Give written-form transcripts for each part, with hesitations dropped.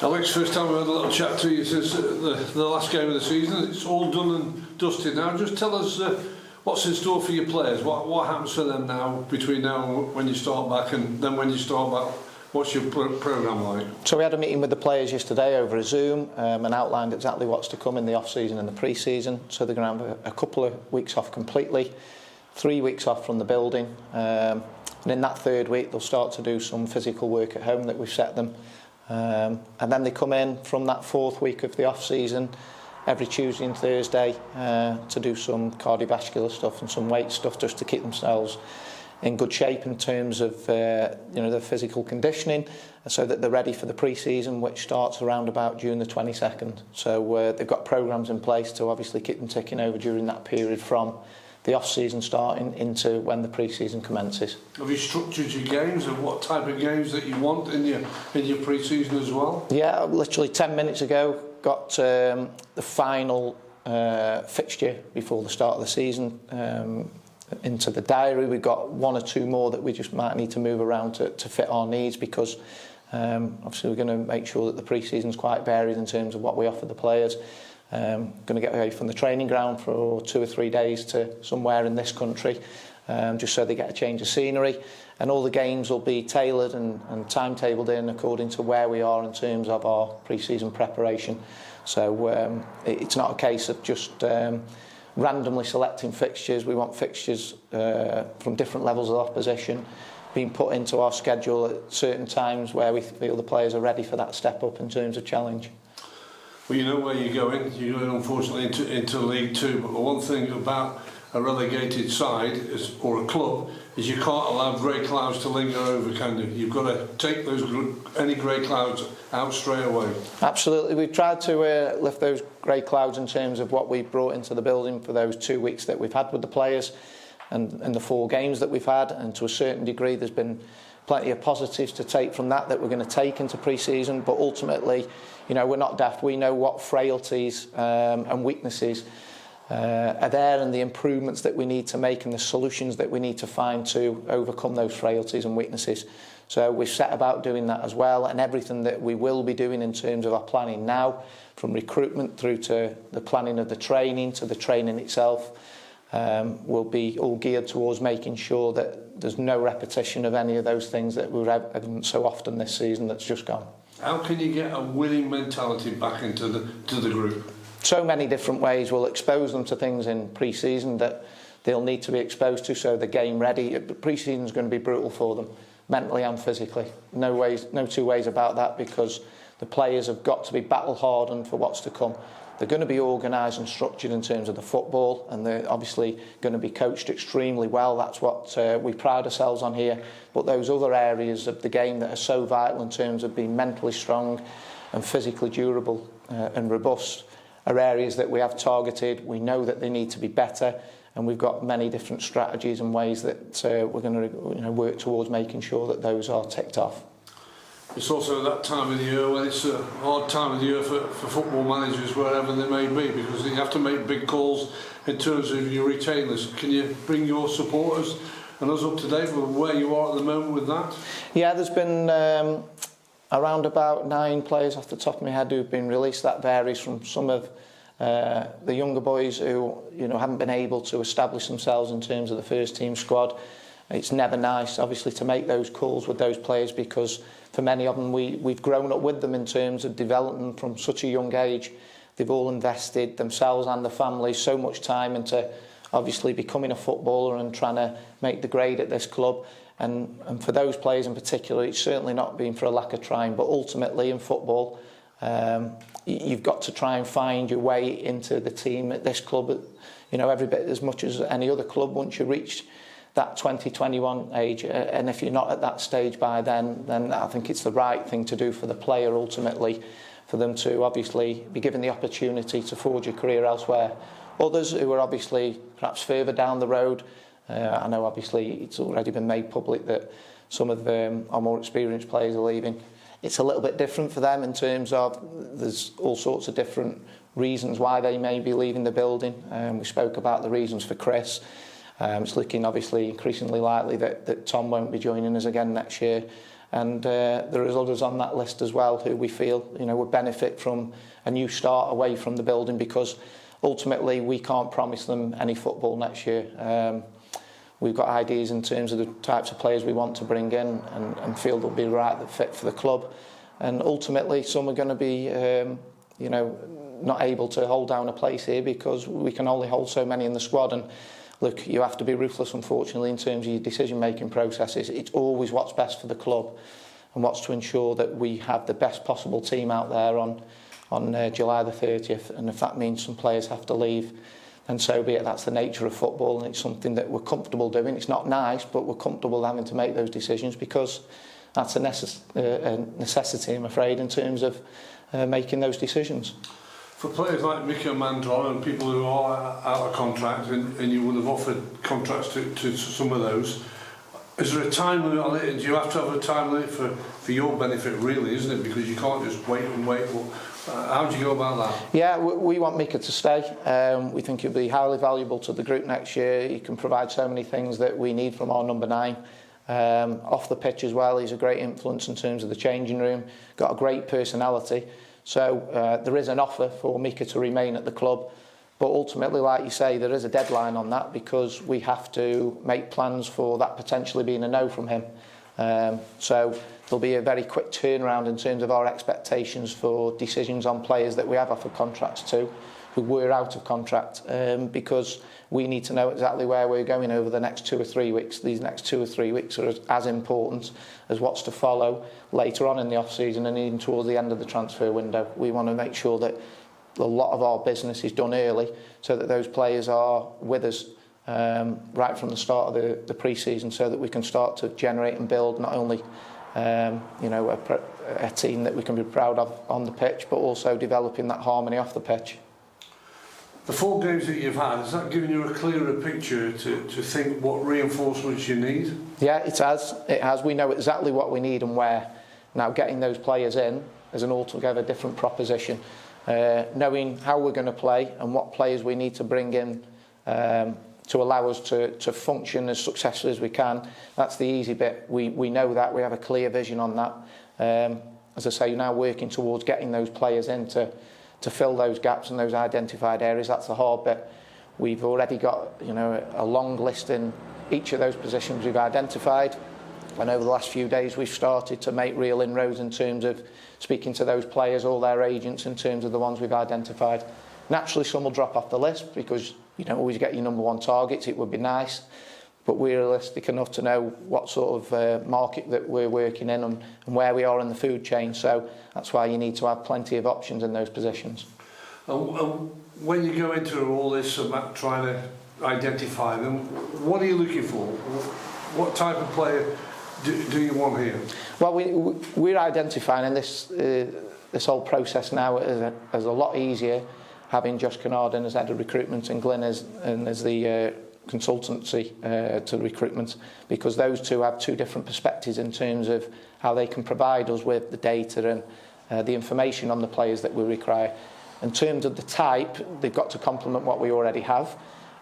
Alex, first time we had a little chat to you since the last game of the season. It's all done and dusted now. Just tell us what's in store for your players. What happens for them now, between now and when you start back, and then when you start back, what's your programme like? So we had a meeting with the players yesterday over a Zoom and outlined exactly what's to come in the off-season and the pre-season. So they're going to have a couple of weeks off completely, 3 weeks off from the building, and in that third week they'll start to do some physical work at home that we've set them. And then they come in from that fourth week of the off-season every Tuesday and Thursday to do some cardiovascular stuff and some weight stuff just to keep themselves in good shape in terms of their physical conditioning, so that they're ready for the pre-season, which starts around about June the 22nd. So they've got programmes in place to obviously keep them ticking over during that period from the off-season starting into when the pre-season commences. Have you structured your games and what type of games that you want in your pre-season as well? Yeah, literally 10 minutes ago got the final fixture before the start of the season into the diary. We've got one or two more that we just might need to move around to fit our needs, because obviously we're going to make sure that the pre-season's quite varied in terms of what we offer the players. Going to get away from the training ground for 2 or 3 days to somewhere in this country, just so they get a change of scenery, and all the games will be tailored and timetabled in according to where we are in terms of our pre-season preparation. So it's not a case of just randomly selecting fixtures. We want fixtures from different levels of opposition being put into our schedule at certain times where we feel the players are ready for that step up in terms of challenge. Well, you know where you're going. You're going, unfortunately, into League Two. But the one thing about a relegated side or a club is you can't allow grey clouds to linger over, can you? You've got to take any grey clouds out straight away. Absolutely. We've tried to lift those grey clouds in terms of what we've brought into the building for those 2 weeks that we've had with the players and the 4 games that we've had. And to a certain degree, there's been plenty of positives to take from that we're going to take into pre-season. But ultimately, we're not daft. We know what frailties and weaknesses are there, and the improvements that we need to make and the solutions that we need to find to overcome those frailties and weaknesses. So we've set about doing that as well, and everything that we will be doing in terms of our planning now, from recruitment through to the planning of the training to the training itself, will be all geared towards making sure that there's no repetition of any of those things that we've evident so often this season that's just gone. How can you get a winning mentality back into the group? So many different ways. We'll expose them to things in pre-season that they'll need to be exposed to, so they're game ready. Pre-season is going to be brutal for them, mentally and physically. No two ways about that, because the players have got to be battle hardened for what's to come. They're going to be organised and structured in terms of the football, and they're obviously going to be coached extremely well. That's what we pride ourselves on here. But those other areas of the game that are so vital in terms of being mentally strong and physically durable and robust are areas that we have targeted. We know that they need to be better, and we've got many different strategies and ways that we're going to work towards making sure that those are ticked off. It's also that time of the year when it's a hard time of the year for football managers, wherever they may be, because you have to make big calls in terms of your retainers. Can you bring your supporters and us up to date with where you are at the moment with that? Yeah, there's been around about 9 players off the top of my head who've been released. That varies from some of the younger boys who haven't been able to establish themselves in terms of the first team squad. It's never nice, obviously, to make those calls with those players, because for many of them we've grown up with them in terms of development from such a young age. They've all invested themselves and their families so much time into obviously becoming a footballer and trying to make the grade at this club. And for those players in particular, it's certainly not been for a lack of trying, but ultimately in football, you've got to try and find your way into the team at this club, every bit as much as any other club once you reach that 20-21 age. And if you're not at that stage by then I think it's the right thing to do for the player ultimately, for them to obviously be given the opportunity to forge a career elsewhere. Others who are obviously perhaps further down the road, I know obviously it's already been made public that some of our more experienced players are leaving. It's a little bit different for them in terms of there's all sorts of different reasons why they may be leaving the building. We spoke about the reasons for Chris. It's looking obviously increasingly likely that Tom won't be joining us again next year. And there is others on that list as well who we feel, would benefit from a new start away from the building, because ultimately we can't promise them any football next year. We've got ideas in terms of the types of players we want to bring in and feel they'll be the right fit for the club. And ultimately some are going to be, not able to hold down a place here because we can only hold so many in the squad. And look, you have to be ruthless, unfortunately, in terms of your decision-making processes. It's always what's best for the club and what's to ensure that we have the best possible team out there on July the 30th. And if that means some players have to leave, then so be it. That's the nature of football, and it's something that we're comfortable doing. It's not nice, but we're comfortable having to make those decisions because that's a necessity, I'm afraid, in terms of making those decisions. For players like Mika Mandron and people who are out of contract, and you would have offered contracts to some of those, is there a time limit on it? And do you have to have a time limit for your benefit, really, isn't it? Because you can't just wait and wait. How do you go about that? Yeah, we want Mika to stay. We think he'll be highly valuable to the group next year. He can provide so many things that we need from our number 9. Off the pitch as well, he's a great influence in terms of the changing room, got a great personality. So there is an offer for Mika to remain at the club, but ultimately, like you say, there is a deadline on that because we have to make plans for that potentially being a no from him. So there'll be a very quick turnaround in terms of our expectations for decisions on players that we have offered contracts to, who were out of contract, because we need to know exactly where we're going over the next 2 or 3 weeks. These next 2 or 3 weeks are as important as what's to follow later on in the off-season and even towards the end of the transfer window. We want to make sure that a lot of our business is done early so that those players are with us right from the start of the pre-season, so that we can start to generate and build not only a team that we can be proud of on the pitch, but also developing that harmony off the pitch. The 4 games that you've had, has that given you a clearer picture to think what reinforcements you need? Yeah, it has. It has. We know exactly what we need and where. Now, getting those players in is an altogether different proposition. Knowing how we're going to play and what players we need to bring in to allow us to function as successfully as we can, that's the easy bit. We know that. We have a clear vision on that. As I say, now working towards getting those players in to fill those gaps and those identified areas. That's the hard bit. We've already got a long list in each of those positions we've identified, and over the last few days we've started to make real inroads in terms of speaking to those players, all their agents, in terms of the ones we've identified. Naturally, some will drop off the list because you don't always get your number 1 targets. It would be nice, but we're realistic enough to know what sort of market that we're working in and where we are in the food chain. So that's why you need to have plenty of options in those positions. When you go into all this about trying to identify them, what are you looking for? What type of player do you want here? Well, we're identifying, and this whole process now is a lot easier having Josh Kennardin as head of recruitment and Glyn as the consultancy to recruitment, because those two have 2 different perspectives in terms of how they can provide us with the data and the information on the players that we require. In terms of the type, they've got to complement what we already have,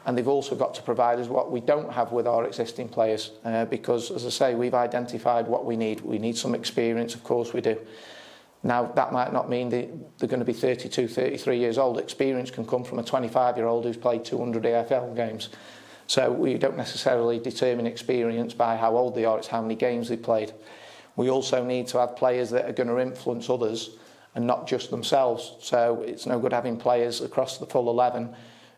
and they've also got to provide us what we don't have with our existing players, because, as I say, we've identified what we need. We need some experience, of course we do. Now, that might not mean they're going to be 32, 33 years old. Experience can come from a 25-year-old who's played 200 AFL games. So we don't necessarily determine experience by how old they are, it's how many games they've played. We also need to have players that are going to influence others and not just themselves. So it's no good having players across the full 11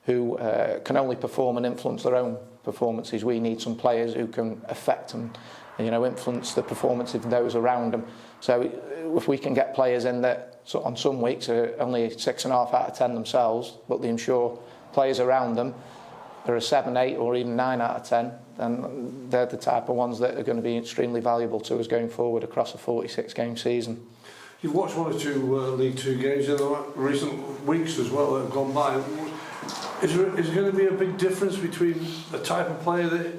who can only perform and influence their own performances. We need some players who can affect and influence the performance of those around them. So if we can get players in that on some weeks are only 6.5 out of 10 themselves, but they ensure players around them are a 7, 8 or even 9 out of 10, then they're the type of ones that are going to be extremely valuable to us going forward across a 46-game season. You've watched 1 or 2 League 2 games in the recent weeks as well that have gone by. Is there going to be a big difference between the type of player that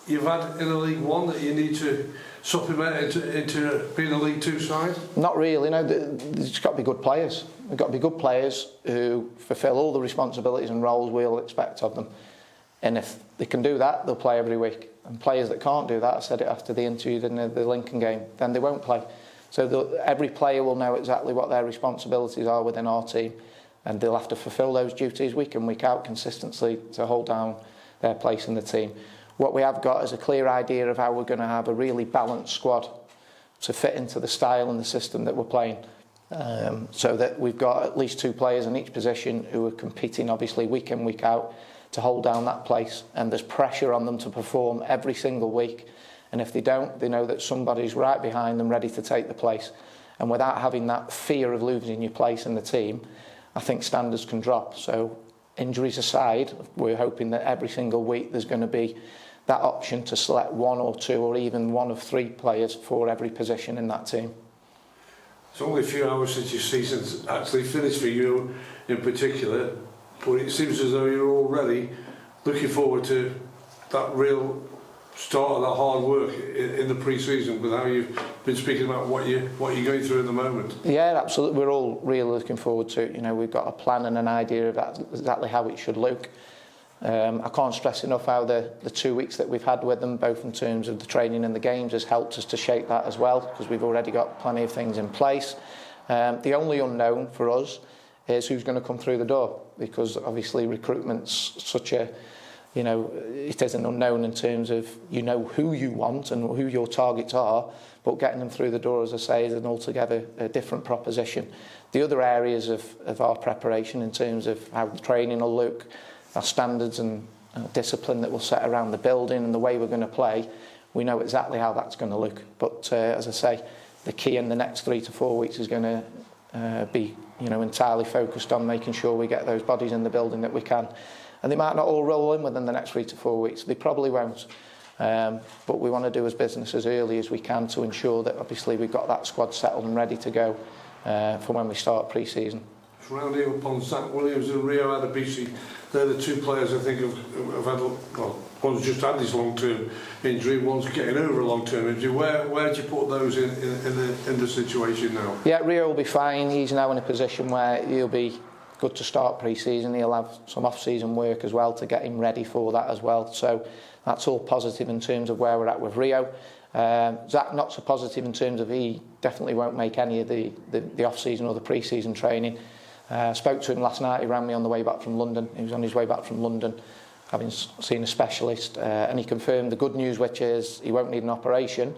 you've had in a League 1 that you need to supplement into being a League 2 side? Not really, no. There's got to be good players. There's got to be good players who fulfil all the responsibilities and roles we'll expect of them. And if they can do that, they'll play every week. And players that can't do that, I said it after the interview in the Lincoln game, then they won't play. So every player will know exactly what their responsibilities are within our team, and they'll have to fulfil those duties week in, week out consistently to hold down their place in the team. What we have got is a clear idea of how we're going to have a really balanced squad to fit into the style and the system that we're playing. So that we've got at least 2 players in each position who are competing obviously week in, week out to hold down that place, and there's pressure on them to perform every single week, and if they don't, they know that somebody's right behind them ready to take the place. And without having that fear of losing your place in the team, I think standards can drop. So injuries aside, we're hoping that every single week there's going to be that option to select 1 or 2 or even 1 of 3 players for every position in that team. It's only a few hours since your season's actually finished for you in particular, but it seems as though you're already looking forward to that real start of that hard work in the pre-season, with how you've been speaking about what you're going through at the moment. Yeah, absolutely. We're all really looking forward to it. You know, we've got a plan and an idea of exactly how it should look. I can't stress enough how the 2 weeks that we've had with them, both in terms of the training and the games, has helped us to shape that as well, because we've already got plenty of things in place. The only unknown for us is who's going to come through the door, because obviously recruitment's such a, you know, it is an unknown in terms of, you know, who you want and who your targets are, but getting them through the door, as I say, is an altogether different proposition. The other areas of our preparation in terms of how the training will look, our standards and discipline that we'll set around the building and the way we're going to play, we know exactly how that's going to look. But as I say, the key in the next 3 to 4 weeks is going to be, you know, entirely focused on making sure we get those bodies in the building that we can. And they might not all roll in within the next 3 to 4 weeks. They probably won't. But we want to do as business as early as we can to ensure that obviously we've got that squad settled and ready to go for when we start pre-season. Rounding up on Zach Williams and Rio Adebisi, they're the 2 players I think have had, well, one's just had this long-term injury, one's getting over a long-term injury. Where do you put those in the situation now? Yeah, Rio will be fine. He's now in a position where he'll be good to start pre-season. He'll have some off-season work as well to get him ready for that as well. So that's all positive in terms of where we're at with Rio. Zach, not so positive in terms of he definitely won't make any of the off-season or the pre-season training. Spoke to him last night. He rang me on the way back from London. He was on his way back from London, having seen a specialist, and he confirmed the good news, which is he won't need an operation,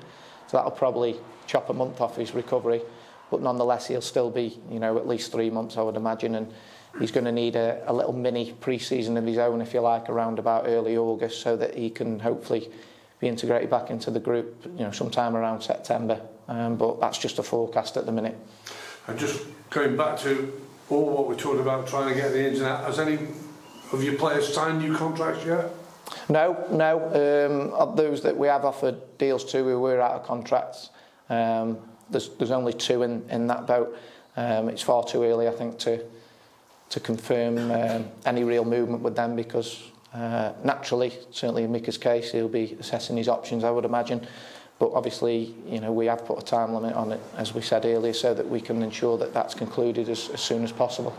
so that'll probably chop a month off his recovery, but nonetheless he'll still be, you know, at least 3 months, I would imagine, and he's going to need a little mini pre-season of his own, if you like, around about early August, so that he can hopefully be integrated back into the group, you know, sometime around September. But that's just a forecast at the minute. And just going back to all what we talked about, trying to get the ins and outs, has any of your players signed new contracts yet? No. Of those that we have offered deals to, we were out of contracts. There's only 2 in that boat. It's far too early, I think, to confirm any real movement with them, because naturally, certainly in Mika's case, he'll be assessing his options, I would imagine. But obviously, you know, we have put a time limit on it, as we said earlier, so that we can ensure that that's concluded as soon as possible.